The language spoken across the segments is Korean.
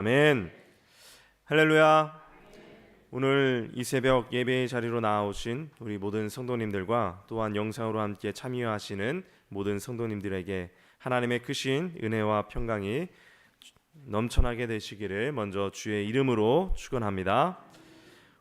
아멘. 할렐루야. 오늘 이 새벽 예배의 자리로 나오신 우리 모든 성도님들과 또한 영상으로 함께 참여하시는 모든 성도님들에게 하나님의 크신 은혜와 평강이 넘쳐나게 되시기를 먼저 주의 이름으로 축원합니다.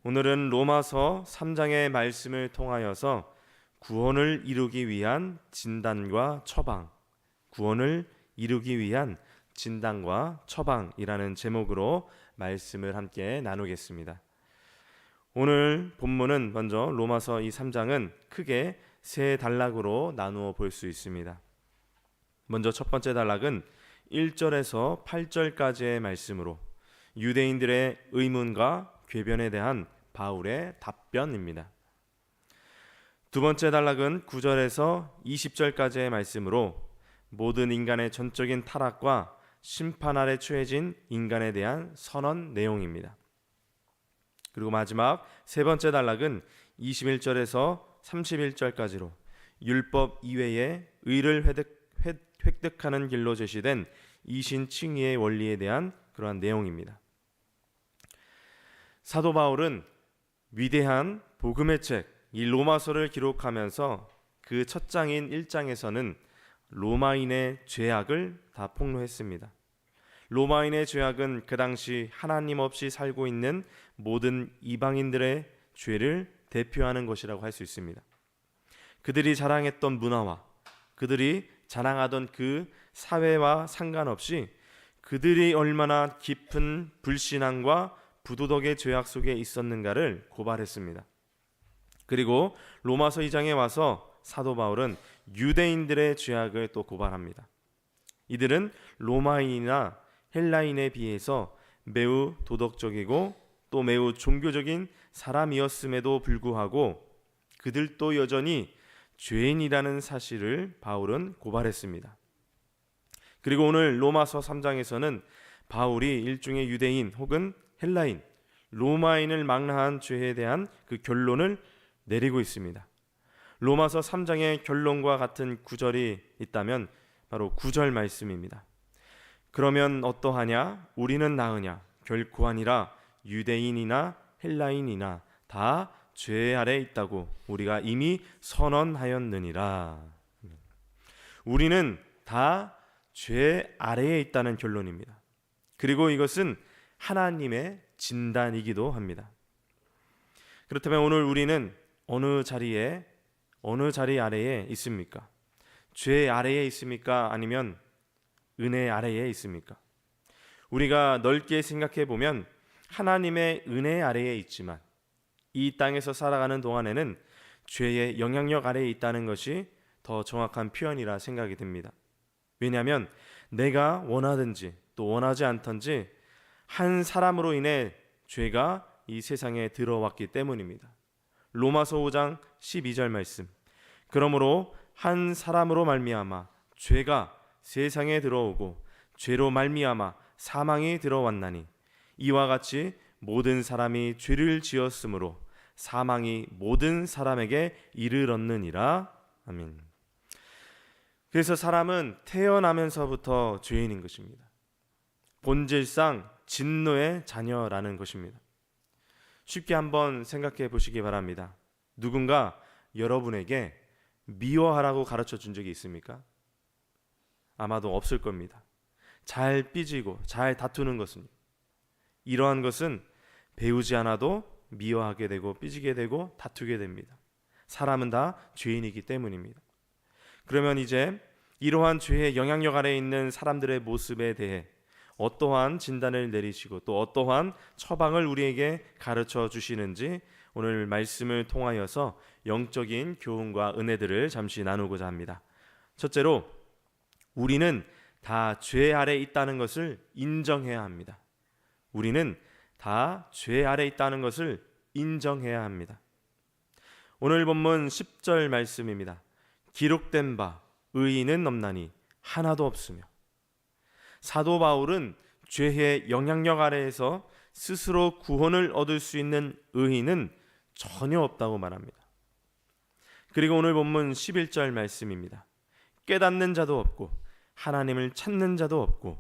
오늘은 로마서 3장의 말씀을 통하여서 구원을 이루기 위한 진단과 처방, 구원을 이루기 위한 진단과 처방이라는 제목으로 말씀을 함께 나누겠습니다. 오늘 본문은 먼저 로마서 이 3장은 크게 세 단락으로 나누어 볼 수 있습니다. 먼저 첫 번째 단락은 1절에서 8절까지의 말씀으로 유대인들의 의문과 궤변에 대한 바울의 답변입니다. 두 번째 단락은 9절에서 20절까지의 말씀으로 모든 인간의 전적인 타락과 심판 아래 처해진 인간에 대한 선언 내용입니다. 그리고 마지막 세 번째 단락은 21절에서 31절까지로 율법 이외의 의를 획득하는 길로 제시된 이신칭의의 원리에 대한 그러한 내용입니다. 사도 바울은 위대한 복음의 책 이 로마서를 기록하면서 그 첫 장인 1장에서는 로마인의 죄악을 다 폭로했습니다. 로마인의 죄악은 그 당시 하나님 없이 살고 있는 모든 이방인들의 죄를 대표하는 것이라고 할 수 있습니다. 그들이 자랑했던 문화와 그들이 자랑하던 그 사회와 상관없이 그들이 얼마나 깊은 불신앙과 부도덕의 죄악 속에 있었는가를 고발했습니다. 그리고 로마서 2장에 와서 사도 바울은 유대인들의 죄악을 또 고발합니다. 이들은 로마인이나 헬라인에 비해서 매우 도덕적이고 또 매우 종교적인 사람이었음에도 불구하고 그들도 여전히 죄인이라는 사실을 바울은 고발했습니다. 그리고 오늘 로마서 3장에서는 바울이 일종의 유대인 혹은 헬라인, 로마인을 망라한 죄에 대한 그 결론을 내리고 있습니다. 로마서 3장의 결론과 같은 구절이 있다면 바로 9절 말씀입니다. 그러면 어떠하냐? 우리는 나으냐? 결코 아니라 유대인이나 헬라인이나 다 죄 아래 있다고 우리가 이미 선언하였느니라. 우리는 다 죄 아래에 있다는 결론입니다. 그리고 이것은 하나님의 진단이기도 합니다. 그렇다면 오늘 우리는 어느 자리 아래에 있습니까? 죄 아래에 있습니까? 아니면 은혜 아래에 있습니까? 우리가 넓게 생각해 보면 하나님의 은혜 아래에 있지만 이 땅에서 살아가는 동안에는 죄의 영향력 아래에 있다는 것이 더 정확한 표현이라 생각이 듭니다. 왜냐하면 내가 원하든지 또 원하지 않든지 한 사람으로 인해 죄가 이 세상에 들어왔기 때문입니다. 로마서 5장 12절 말씀. 그러므로 한 사람으로 말미암아 죄가 세상에 들어오고 죄로 말미암아 사망이 들어왔나니 이와 같이 모든 사람이 죄를 지었으므로 사망이 모든 사람에게 이르렀느니라. 아멘. 그래서 사람은 태어나면서부터 죄인인 것입니다. 본질상 진노의 자녀라는 것입니다. 쉽게 한번 생각해 보시기 바랍니다. 누군가 여러분에게 미워하라고 가르쳐 준 적이 있습니까? 아마도 없을 겁니다. 잘 삐지고 잘 다투는 것은 이러한 것은 배우지 않아도 미워하게 되고 삐지게 되고 다투게 됩니다. 사람은 다 죄인이기 때문입니다. 그러면 이제 이러한 죄의 영향력 아래에 있는 사람들의 모습에 대해 어떠한 진단을 내리시고 또 어떠한 처방을 우리에게 가르쳐 주시는지 오늘 말씀을 통하여서 영적인 교훈과 은혜들을 잠시 나누고자 합니다. 첫째로 우리는 다 죄 아래 있다는 것을 인정해야 합니다. 우리는 다 죄 아래 있다는 것을 인정해야 합니다. 오늘 본문 10절 말씀입니다. 기록된 바 의인은 없나니 하나도 없으며. 사도 바울은 죄의 영향력 아래에서 스스로 구원을 얻을 수 있는 의인은 전혀 없다고 말합니다. 그리고 오늘 본문 11절 말씀입니다. 깨닫는 자도 없고 하나님을 찾는 자도 없고,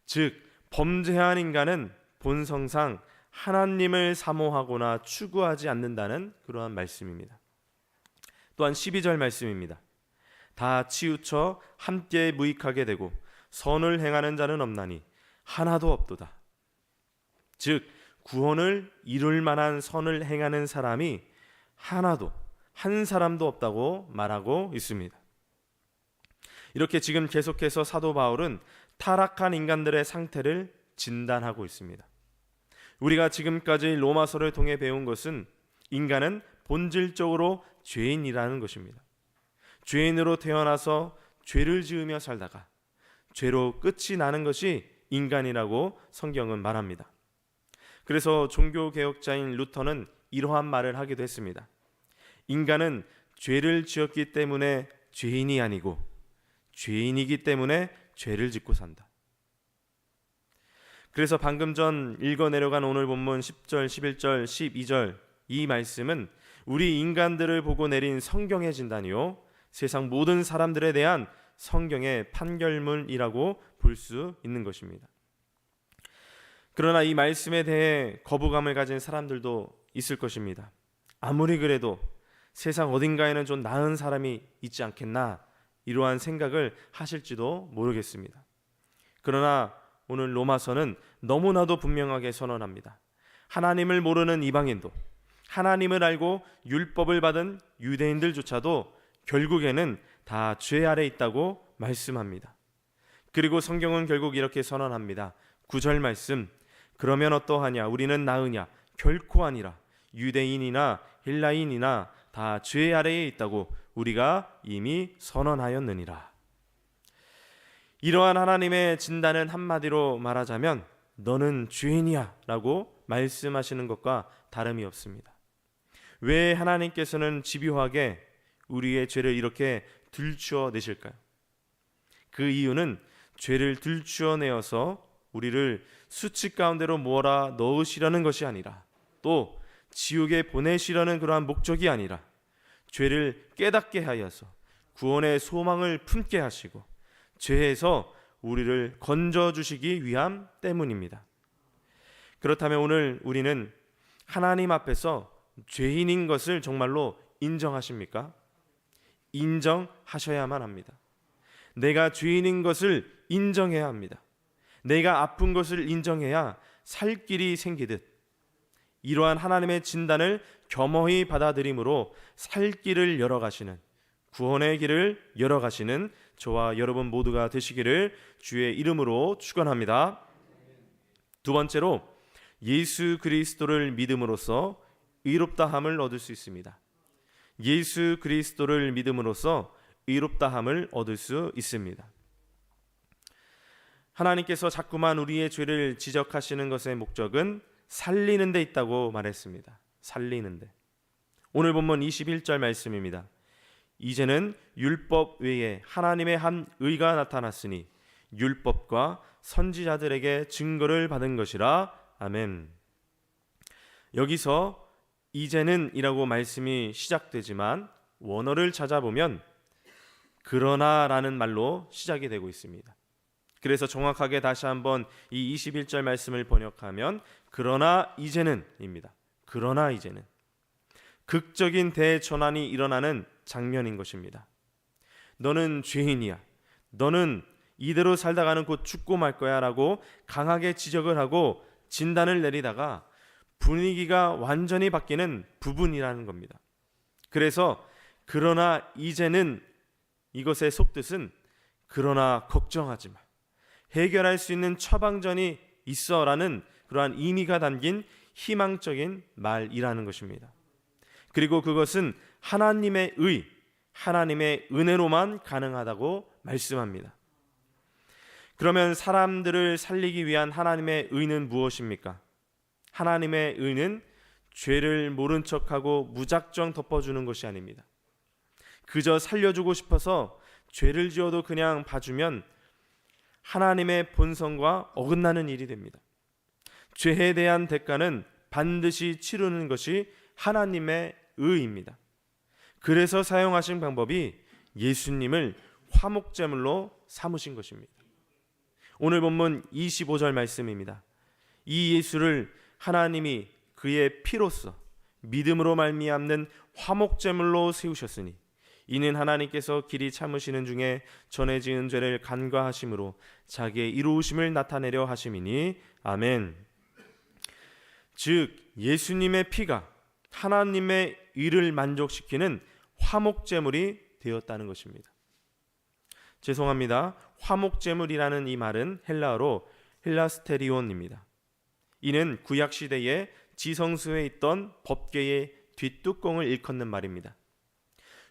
즉 범죄한 인간은 본성상 하나님을 사모하거나 추구하지 않는다는 그러한 말씀입니다. 또한 12절 말씀입니다. 다 치우쳐 함께 무익하게 되고 선을 행하는 자는 없나니 하나도 없도다. 즉 구원을 이룰 만한 선을 행하는 사람이 하나도, 한 사람도 없다고 말하고 있습니다. 이렇게 지금 계속해서 사도 바울은 타락한 인간들의 상태를 진단하고 있습니다. 우리가 지금까지 로마서를 통해 배운 것은 인간은 본질적으로 죄인이라는 것입니다. 죄인으로 태어나서 죄를 지으며 살다가 죄로 끝이 나는 것이 인간이라고 성경은 말합니다. 그래서 종교개혁자인 루터는 이러한 말을 하기도 했습니다. 인간은 죄를 지었기 때문에 죄인이 아니고 죄인이기 때문에 죄를 짓고 산다. 그래서 방금 전 읽어 내려간 오늘 본문 10절, 11절, 12절 이 말씀은 우리 인간들을 보고 내린 성경의 진단이요 세상 모든 사람들에 대한 성경의 판결문이라고 볼 수 있는 것입니다. 그러나 이 말씀에 대해 거부감을 가진 사람들도 있을 것입니다. 아무리 그래도 세상 어딘가에는 좀 나은 사람이 있지 않겠나 이러한 생각을 하실지도 모르겠습니다. 그러나 오늘 로마서는 너무나도 분명하게 선언합니다. 하나님을 모르는 이방인도 하나님을 알고 율법을 받은 유대인들조차도 결국에는 다 죄 아래 있다고 말씀합니다. 그리고 성경은 결국 이렇게 선언합니다. 9절 말씀, 그러면 어떠하냐? 우리는 나으냐? 결코 아니라 유대인이나 헬라인이나 다 죄 아래에 있다고 우리가 이미 선언하였느니라. 이러한 하나님의 진단은 한마디로 말하자면 너는 죄인이야 라고 말씀하시는 것과 다름이 없습니다. 왜 하나님께서는 집요하게 우리의 죄를 이렇게 들추어 내실까요? 그 이유는 죄를 들추어 내어서 우리를 수치 가운데로 몰아 넣으시려는 것이 아니라 또 지옥에 보내시려는 그러한 목적이 아니라 죄를 깨닫게 하여서 구원의 소망을 품게 하시고 죄에서 우리를 건져주시기 위함 때문입니다. 그렇다면 오늘 우리는 하나님 앞에서 죄인인 것을 정말로 인정하십니까? 인정하셔야만 합니다. 내가 죄인인 것을 인정해야 합니다. 내가 아픈 것을 인정해야 살 길이 생기듯 이러한 하나님의 진단을 겸허히 받아들임으로 살 길을 열어가시는 구원의 길을 열어가시는 저와 여러분 모두가 되시기를 주의 이름으로 축원합니다. 두 번째로 예수 그리스도를 믿음으로써 의롭다함을 얻을 수 있습니다. 예수 그리스도를 믿음으로써 의롭다함을 얻을 수 있습니다. 하나님께서 자꾸만 우리의 죄를 지적하시는 것의 목적은 살리는 데 있다고 말했습니다. 살리는 데. 오늘 본문 21절 말씀입니다. 이제는 율법 외에 하나님의 한 의가 나타났으니 율법과 선지자들에게 증거를 받은 것이라. 아멘. 여기서 이제는 이라고 말씀이 시작되지만 원어를 찾아보면 그러나 라는 말로 시작이 되고 있습니다. 그래서 정확하게 다시 한번 이 21절 말씀을 번역하면 그러나 이제는 입니다. 그러나 이제는 극적인 대전환이 일어나는 장면인 것입니다. 너는 죄인이야. 너는 이대로 살다가는 곧 죽고 말 거야 라고 강하게 지적을 하고 진단을 내리다가 분위기가 완전히 바뀌는 부분이라는 겁니다. 그래서 그러나 이제는 이것의 속뜻은 그러나 걱정하지 마. 해결할 수 있는 처방전이 있어라는 그러한 의미가 담긴 희망적인 말이라는 것입니다. 그리고 그것은 하나님의 의, 하나님의 은혜로만 가능하다고 말씀합니다. 그러면 사람들을 살리기 위한 하나님의 의는 무엇입니까? 하나님의 의는 죄를 모른 척하고 무작정 덮어주는 것이 아닙니다. 그저 살려주고 싶어서 죄를 지어도 그냥 봐주면 하나님의 본성과 어긋나는 일이 됩니다. 죄에 대한 대가는 반드시 치르는 것이 하나님의 의입니다. 그래서 사용하신 방법이 예수님을 화목제물로 삼으신 것입니다. 오늘 본문 25절 말씀입니다. 이 예수를 하나님이 그의 피로써 믿음으로 말미암는 화목제물로 세우셨으니 이는 하나님께서 길이 참으시는 중에 전에 지은 죄를 간과하심으로 자기의 이루심을 나타내려 하심이니 아멘. 즉 예수님의 피가 하나님의 의를 만족시키는 화목제물이 되었다는 것입니다. 죄송합니다. 화목제물이라는 이 말은 헬라어로 헬라스테리온입니다. 이는 구약시대에 지성소에 있던 법궤의 뒷뚜껑을 일컫는 말입니다.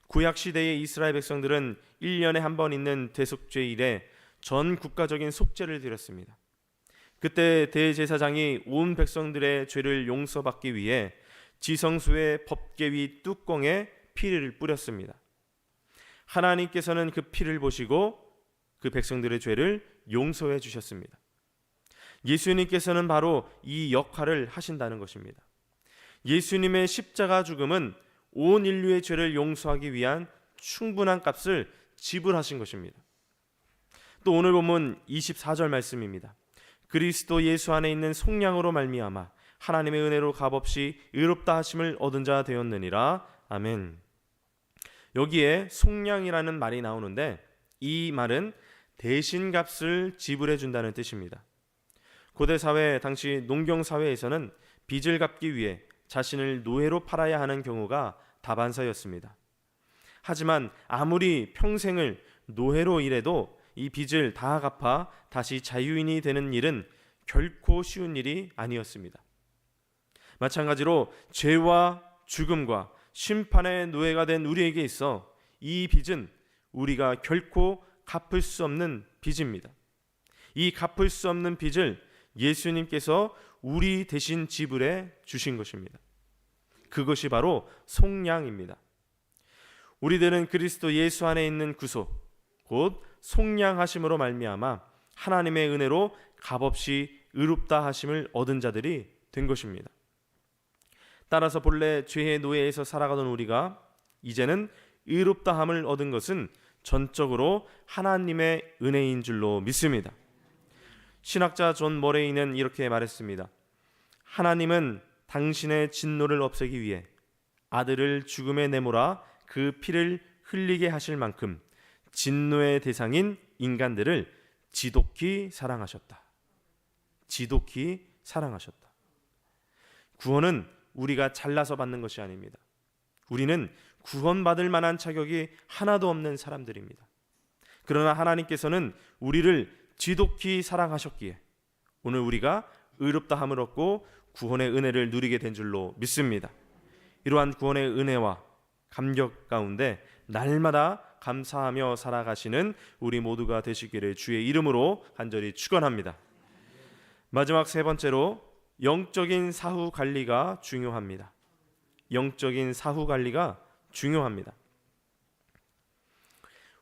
구약시대의 이스라엘 백성들은 1년에 한 번 있는 대속죄일에 전 국가적인 속죄를 드렸습니다. 그때 대제사장이 온 백성들의 죄를 용서받기 위해 지성소의 법궤 위 뚜껑에 피를 뿌렸습니다. 하나님께서는 그 피를 보시고 그 백성들의 죄를 용서해 주셨습니다. 예수님께서는 바로 이 역할을 하신다는 것입니다. 예수님의 십자가 죽음은 온 인류의 죄를 용서하기 위한 충분한 값을 지불하신 것입니다. 또 오늘 본문 24절 말씀입니다. 그리스도 예수 안에 있는 속량으로 말미암아 하나님의 은혜로 값없이 의롭다 하심을 얻은 자 되었느니라. 아멘. 여기에 속량이라는 말이 나오는데 이 말은 대신값을 지불해 준다는 뜻입니다. 고대 사회 당시 농경 사회에서는 빚을 갚기 위해 자신을 노예로 팔아야 하는 경우가 다반사였습니다. 하지만 아무리 평생을 노예로 일해도 이 빚을 다 갚아 다시 자유인이 되는 일은 결코 쉬운 일이 아니었습니다. 마찬가지로 죄와 죽음과 심판의 노예가 된 우리에게 있어 이 빚은 우리가 결코 갚을 수 없는 빚입니다. 이 갚을 수 없는 빚을 예수님께서 우리 대신 지불해 주신 것입니다. 그것이 바로 속량입니다. 우리들은 그리스도 예수 안에 있는 구속, 곧 속량하심으로 말미암아 하나님의 은혜로 값없이 의롭다 하심을 얻은 자들이 된 것입니다. 따라서 본래 죄의 노예에서 살아가던 우리가 이제는 의롭다함을 얻은 것은 전적으로 하나님의 은혜인 줄로 믿습니다. 신학자 존 머레이는 이렇게 말했습니다. 하나님은 당신의 진노를 없애기 위해 아들을 죽음에 내몰아 그 피를 흘리게 하실 만큼 진노의 대상인 인간들을 지독히 사랑하셨다. 지독히 사랑하셨다. 구원은 우리가 잘나서 받는 것이 아닙니다. 우리는 구원받을 만한 자격이 하나도 없는 사람들입니다. 그러나 하나님께서는 우리를 지독히 사랑하셨기에 오늘 우리가 의롭다함을 얻고 구원의 은혜를 누리게 된 줄로 믿습니다. 이러한 구원의 은혜와 감격 가운데 날마다 감사하며 살아가시는 우리 모두가 되시기를 주의 이름으로 간절히 축원합니다. 마지막 세 번째로 영적인 사후 관리가 중요합니다. 영적인 사후 관리가 중요합니다.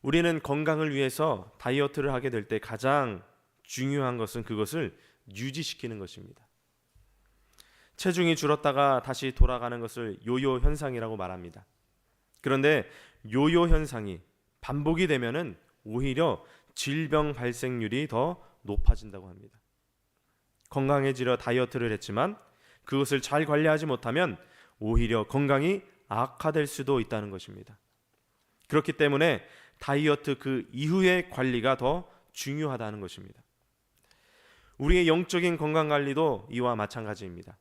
우리는 건강을 위해서 다이어트를 하게 될 때 가장 중요한 것은 그것을 유지시키는 것입니다. 체중이 줄었다가 다시 돌아가는 것을 요요 현상이라고 말합니다. 그런데 요요 현상이 반복이 되면은 오히려 질병 발생률이 더 높아진다고 합니다. 건강해지려 다이어트를 했지만 그것을 잘 관리하지 못하면 오히려 건강이 악화될 수도 있다는 것입니다. 그렇기 때문에 다이어트 그 이후의 관리가 더 중요하다는 것입니다. 우리의 영적인 건강 관리도 이와 마찬가지입니다.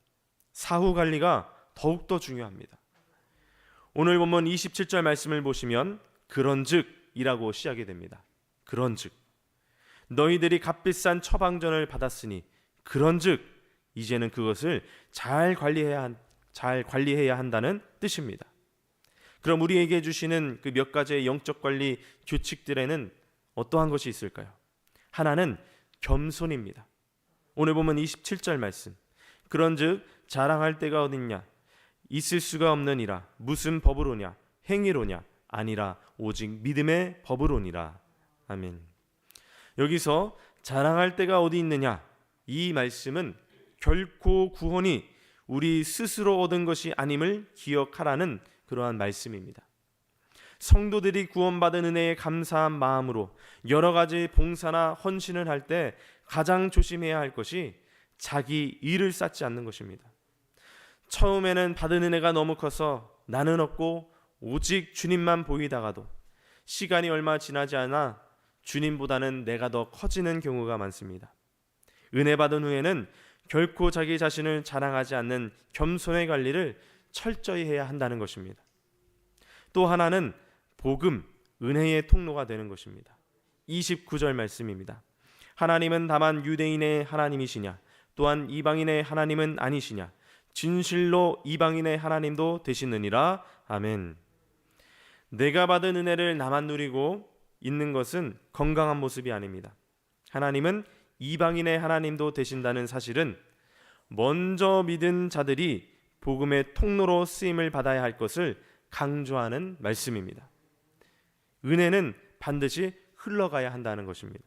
사후 관리가 더욱더 중요합니다. 오늘 본문 27절 말씀을 보시면 그런즉 이라고 시작이 됩니다. 그런즉 너희들이 값비싼 처방전을 받았으니 그런즉 이제는 그것을 잘 관리해야 한다는 뜻입니다. 그럼 우리에게 주시는 그 몇 가지의 영적 관리 규칙들에는 어떠한 것이 있을까요? 하나는 겸손입니다. 오늘 보면 27절 말씀. 그런즉 자랑할 데가 어딨냐? 있을 수가 없느니라. 무슨 법으로냐? 행위로냐? 아니라 오직 믿음의 법으로니라. 아멘. 여기서 자랑할 데가 어디 있느냐? 이 말씀은 결코 구원이 우리 스스로 얻은 것이 아님을 기억하라는 그러한 말씀입니다. 성도들이 구원받은 은혜에 감사한 마음으로 여러 가지 봉사나 헌신을 할 때 가장 조심해야 할 것이 자기 일을 쌓지 않는 것입니다. 처음에는 받은 은혜가 너무 커서 나는 없고 오직 주님만 보이다가도 시간이 얼마 지나지 않아 주님보다는 내가 더 커지는 경우가 많습니다. 은혜 받은 후에는 결코 자기 자신을 자랑하지 않는 겸손의 관리를 철저히 해야 한다는 것입니다. 또 하나는 복음, 은혜의 통로가 되는 것입니다. 29절 말씀입니다. 하나님은 다만 유대인의 하나님이시냐? 또한 이방인의 하나님은 아니시냐? 진실로 이방인의 하나님도 되시느니라. 아멘. 내가 받은 은혜를 나만 누리고 있는 것은 건강한 모습이 아닙니다. 하나님은 이방인의 하나님도 되신다는 사실은 먼저 믿은 자들이 복음의 통로로 쓰임을 받아야 할 것을 강조하는 말씀입니다. 은혜는 반드시 흘러가야 한다는 것입니다.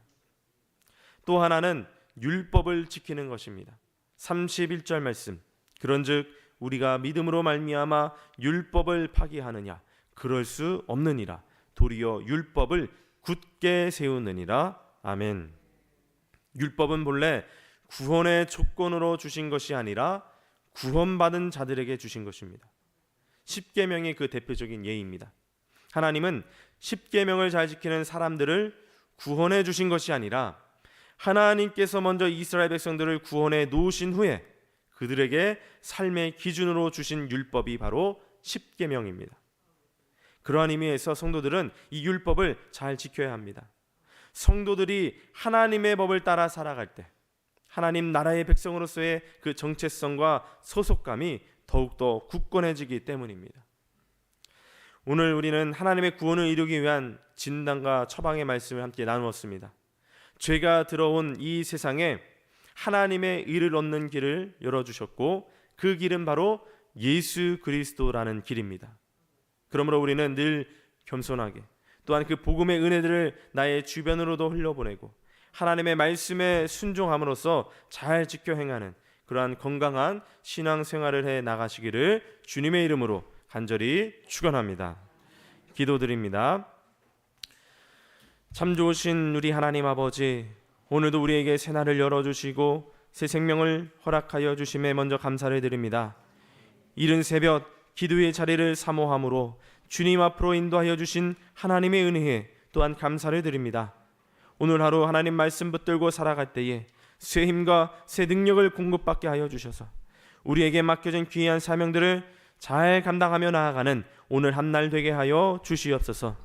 또 하나는 율법을 지키는 것입니다. 31절 말씀. 그런즉 우리가 믿음으로 말미암아 율법을 파기하느냐? 그럴 수 없느니라. 도리어 율법을 굳게 세우느니라. 아멘. 율법은 본래 구원의 조건으로 주신 것이 아니라 구원받은 자들에게 주신 것입니다. 십계명이 그 대표적인 예입니다. 하나님은 십계명을 잘 지키는 사람들을 구원해 주신 것이 아니라 하나님께서 먼저 이스라엘 백성들을 구원해 놓으신 후에 그들에게 삶의 기준으로 주신 율법이 바로 십계명입니다. 그러한 의미에서 성도들은 이 율법을 잘 지켜야 합니다. 성도들이 하나님의 법을 따라 살아갈 때 하나님 나라의 백성으로서의 그 정체성과 소속감이 더욱더 굳건해지기 때문입니다. 오늘 우리는 하나님의 구원을 이루기 위한 진단과 처방의 말씀을 함께 나누었습니다. 죄가 들어온 이 세상에 하나님의 의를 얻는 길을 열어주셨고 그 길은 바로 예수 그리스도라는 길입니다. 그러므로 우리는 늘 겸손하게 또한 그 복음의 은혜들을 나의 주변으로도 흘려보내고 하나님의 말씀에 순종함으로써 잘 지켜 행하는 그러한 건강한 신앙생활을 해 나가시기를 주님의 이름으로 간절히 축원합니다. 기도드립니다. 참 좋으신 우리 하나님 아버지, 오늘도 우리에게 새날을 열어주시고 새 생명을 허락하여 주심에 먼저 감사를 드립니다. 이른 새벽 기도의 자리를 사모함으로 주님 앞으로 인도하여 주신 하나님의 은혜에 또한 감사를 드립니다. 오늘 하루 하나님 말씀 붙들고 살아갈 때에 새 힘과 새 능력을 공급받게 하여 주셔서 우리에게 맡겨진 귀한 사명들을 잘 감당하며 나아가는 오늘 한날 되게 하여 주시옵소서.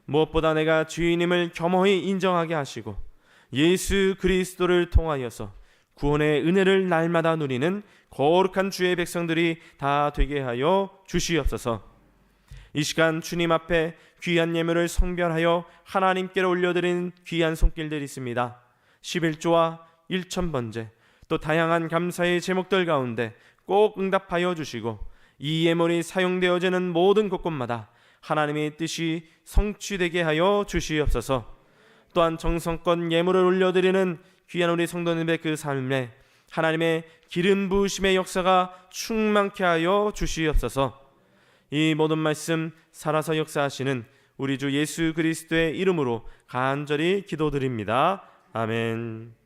무엇보다 내가 주인임을 겸허히 인정하게 하시고 예수 그리스도를 통하여서 구원의 은혜를 날마다 누리는 거룩한 주의 백성들이 다 되게 하여 주시옵소서. 이 시간 주님 앞에 귀한 예물을 성별하여 하나님께로 올려드린 귀한 손길들이 있습니다. 11조와 1,000번제 또 다양한 감사의 제목들 가운데 꼭 응답하여 주시고 이 예물이 사용되어지는 모든 곳곳마다 하나님의 뜻이 성취되게 하여 주시옵소서. 또한 정성껏 예물을 올려드리는 귀한 우리 성도님의 그 삶에 하나님의 기름 부으심의 역사가 충만케 하여 주시옵소서. 이 모든 말씀 살아서 역사하시는 우리 주 예수 그리스도의 이름으로 간절히 기도드립니다. 아멘.